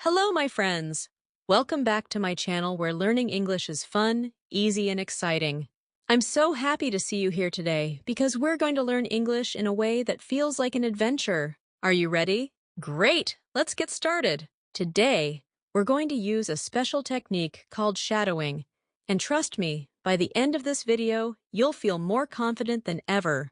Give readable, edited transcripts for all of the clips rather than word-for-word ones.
Hello, my friends! Welcome back to my channel where learning English is fun, easy, and exciting. I'm so happy to see you here today because we're going to learn English in a way that feels like an adventure. Are you ready? Great! Let's get started. Today, we're going to use a special technique called shadowing. And trust me, by the end of this video, you'll feel more confident than ever.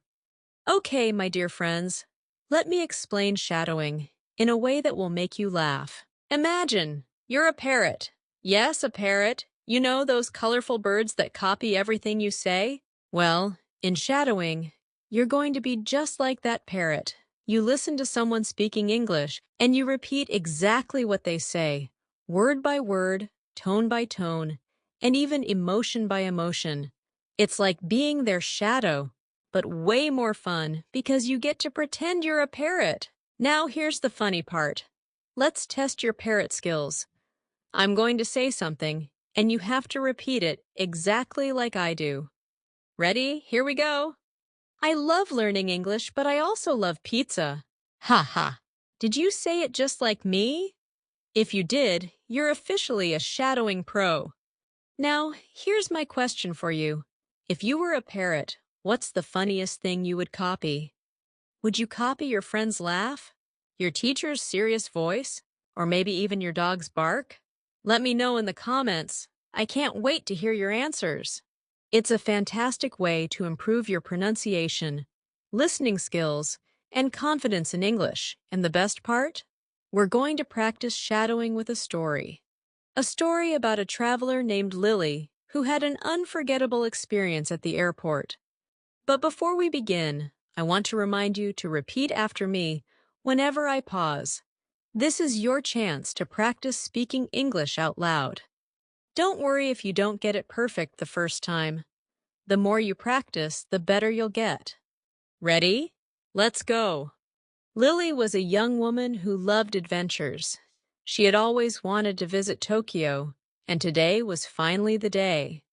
Okay, my dear friends, let me explain shadowing in a way that will make you laugh. Imagine you're a parrot. Yes, a parrot. You know those colorful birds that copy everything you say? Well, in shadowing, you're going to be just like that parrot. You listen to someone speaking English and you repeat exactly what they say, word by word, tone by tone, and even emotion by emotion. It's like being their shadow, but way more fun because you get to pretend you're a parrot. Now here's the funny part. Let's test your parrot skills. I'm going to say something, and you have to repeat it exactly like I do. Ready? Here we go. I love learning English, but I also love pizza. Ha ha. Did you say it just like me? If you did, you're officially a shadowing pro. Now, here's my question for you. If you were a parrot, what's the funniest thing you would copy? Would you copy your friend's laugh? Your teacher's serious voice? Or maybe even your dog's bark? Let me know in the comments. I can't wait to hear your answers. It's a fantastic way to improve your pronunciation, listening skills, and confidence in English. And the best part? We're going to practice shadowing with a story. A story about a traveler named Lily who had an unforgettable experience at the airport. But before we begin, I want to remind you to repeat after me whenever I pause. This is your chance to practice speaking English out loud. Don't worry if you don't get it perfect the first time. The more you practice, the better you'll get. Ready? Let's go. Lily was a young woman who loved adventures. She had always wanted to visit Tokyo, and today was finally the day.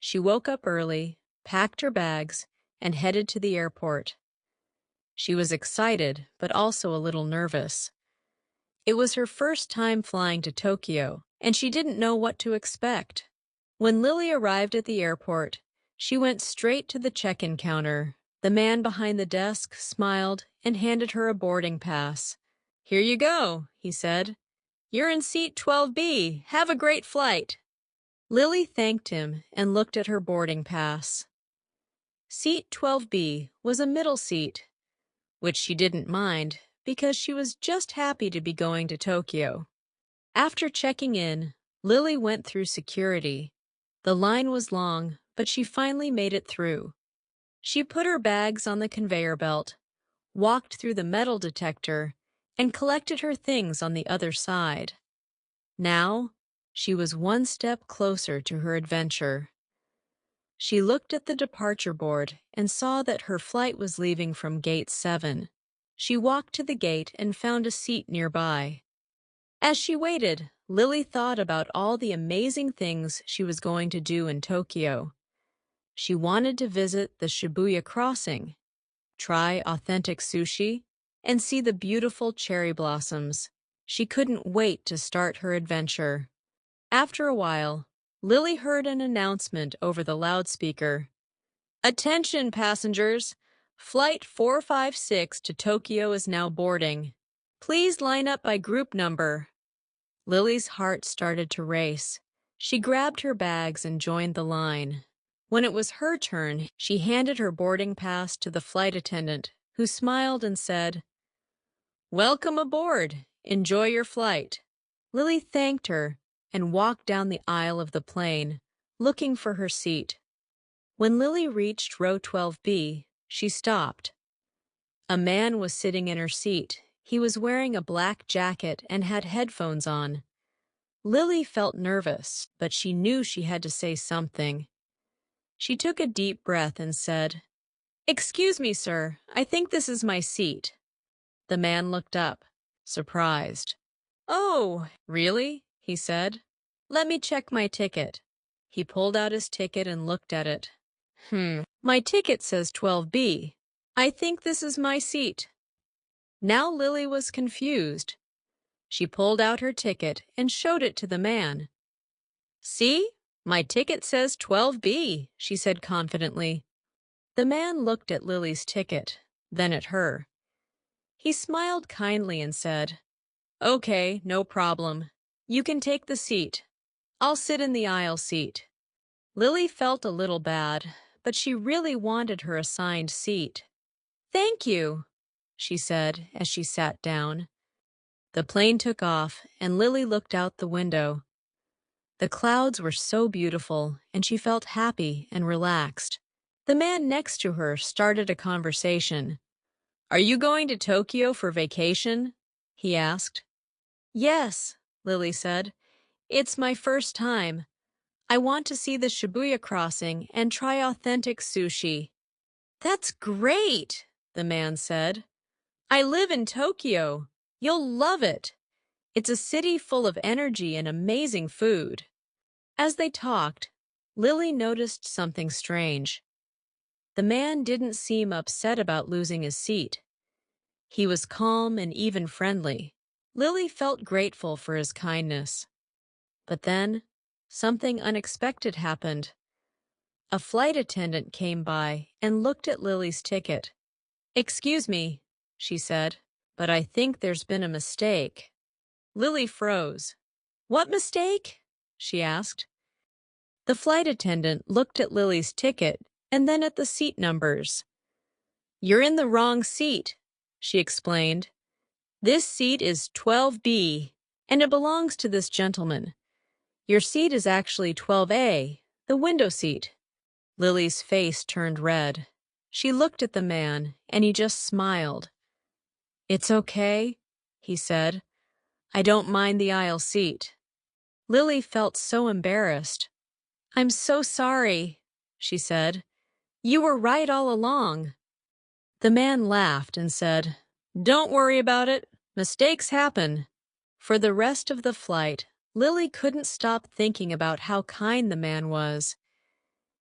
She woke up early, packed her bags, and headed to the airport. She was excited, but also a little nervous. It was her first time flying to Tokyo, and she didn't know what to expect. When Lily arrived at the airport, she went straight to the check-in counter. The man behind the desk smiled and handed her a boarding pass. "Here you go," he said. "You're in seat 12B. Have a great flight." Lily thanked him and looked at her boarding pass. Seat 12B was a middle seat, which she didn't mind because she was just happy to be going to Tokyo. After checking in, Lily went through security. The line was long, but she finally made it through. She put her bags on the conveyor belt, walked through the metal detector, and collected her things on the other side. Now, she was one step closer to her adventure. She looked at the departure board and saw that her flight was leaving from Gate 7. She walked to the gate and found a seat nearby. As she waited, Lily thought about all the amazing things she was going to do in Tokyo. She wanted to visit the Shibuya crossing, try authentic sushi, and see the beautiful cherry blossoms. She couldn't wait to start her adventure. After a while, Lily heard an announcement over the loudspeaker. "Attention, passengers! Flight 456 to Tokyo is now boarding. Please line up by group number." Lily's heart started to race. She grabbed her bags and joined the line. When it was her turn, she handed her boarding pass to the flight attendant, who smiled and said, "Welcome aboard. Enjoy your flight." Lily thanked her and walked down the aisle of the plane, looking for her seat. When Lily reached row 12B, she stopped. A man was sitting in her seat. He was wearing a black jacket and had headphones on. Lily felt nervous, but she knew she had to say something. She took a deep breath and said, "Excuse me, sir, I think this is my seat." The man looked up, surprised. "Oh, really?" he said. "Let me check my ticket." He pulled out his ticket and looked at it. My ticket says 12B. I think this is my seat." Now Lily was confused. She pulled out her ticket and showed it to the man. "See? My ticket says 12B," she said confidently. The man looked at Lily's ticket, then at her. He smiled kindly and said, "Okay, no problem. You can take the seat. I'll sit in the aisle seat." Lily felt a little bad, but she really wanted her assigned seat. "Thank you," she said as she sat down. The plane took off, and Lily looked out the window. The clouds were so beautiful, and she felt happy and relaxed. The man next to her started a conversation. "Are you going to Tokyo for vacation?" he asked. "Yes," Lily said. "It's my first time. I want to see the Shibuya crossing and try authentic sushi." "That's great," the man said. "I live in Tokyo. You'll love it. It's a city full of energy and amazing food." As they talked, Lily noticed something strange. The man didn't seem upset about losing his seat. He was calm and even friendly. Lily felt grateful for his kindness. But then, something unexpected happened. A flight attendant came by and looked at Lily's ticket. "Excuse me," she said, "but I think there's been a mistake." Lily froze. "What mistake?" she asked. The flight attendant looked at Lily's ticket and then at the seat numbers. "You're in the wrong seat," she explained. "This seat is 12B, and it belongs to this gentleman. Your seat is actually 12A, the window seat." Lily's face turned red. She looked at the man, and he just smiled. "It's okay," he said. "I don't mind the aisle seat." Lily felt so embarrassed. "I'm so sorry," she said. "You were right all along." The man laughed and said, "Don't worry about it. Mistakes happen." For the rest of the flight, Lily couldn't stop thinking about how kind the man was.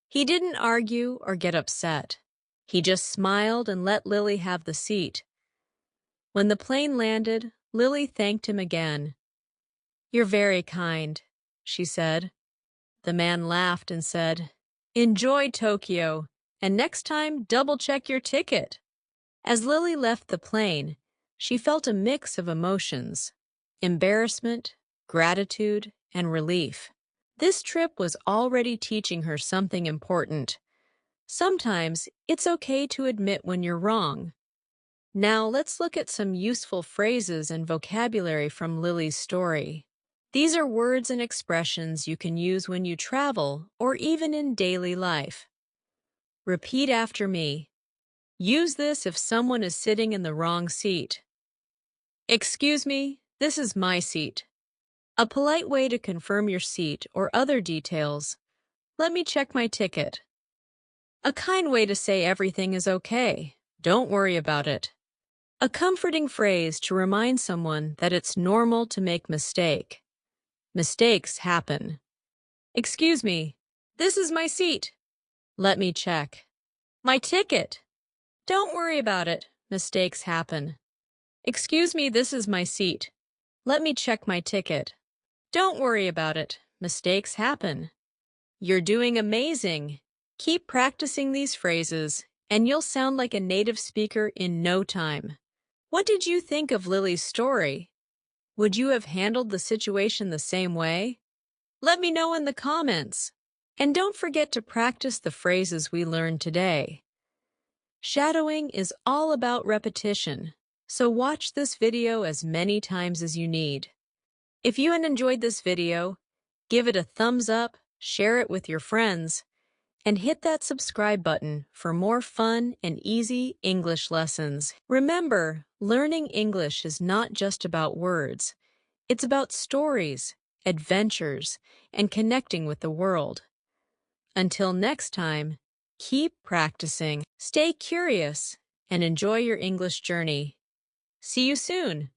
He didn't argue or get upset. He just smiled and let Lily have the seat. When the plane landed, Lily thanked him again. "You're very kind," she said. The man laughed and said, "Enjoy Tokyo, and next time double-check your ticket." As Lily left the plane, she felt a mix of emotions: embarrassment, gratitude, and relief. This trip was already teaching her something important. Sometimes it's okay to admit when you're wrong. Now let's look at some useful phrases and vocabulary from Lily's story. These are words and expressions you can use when you travel or even in daily life. Repeat after me. Use this if someone is sitting in the wrong seat. "Excuse me, this is my seat." A polite way to confirm your seat or other details. "Let me check my ticket." A kind way to say everything is okay. Don't worry about it. A comforting phrase to remind someone that it's normal to make mistake. Mistakes happen. "Excuse me, this is my seat." "Let me check." "My ticket." Don't worry about it. Mistakes happen. "Excuse me, this is my seat." "Let me check my ticket." Don't worry about it. Mistakes happen. You're doing amazing. Keep practicing these phrases, and you'll sound like a native speaker in no time. What did you think of Lily's story? Would you have handled the situation the same way? Let me know in the comments. And don't forget to practice the phrases we learned today. Shadowing is all about repetition, so watch this video as many times as you need. If you enjoyed this video, give it a thumbs up, share it with your friends, and hit that subscribe button for more fun and easy English lessons. Remember, learning English is not just about words. It's about stories, adventures, and connecting with the world. Until next time, keep practicing, stay curious, and enjoy your English journey. See you soon!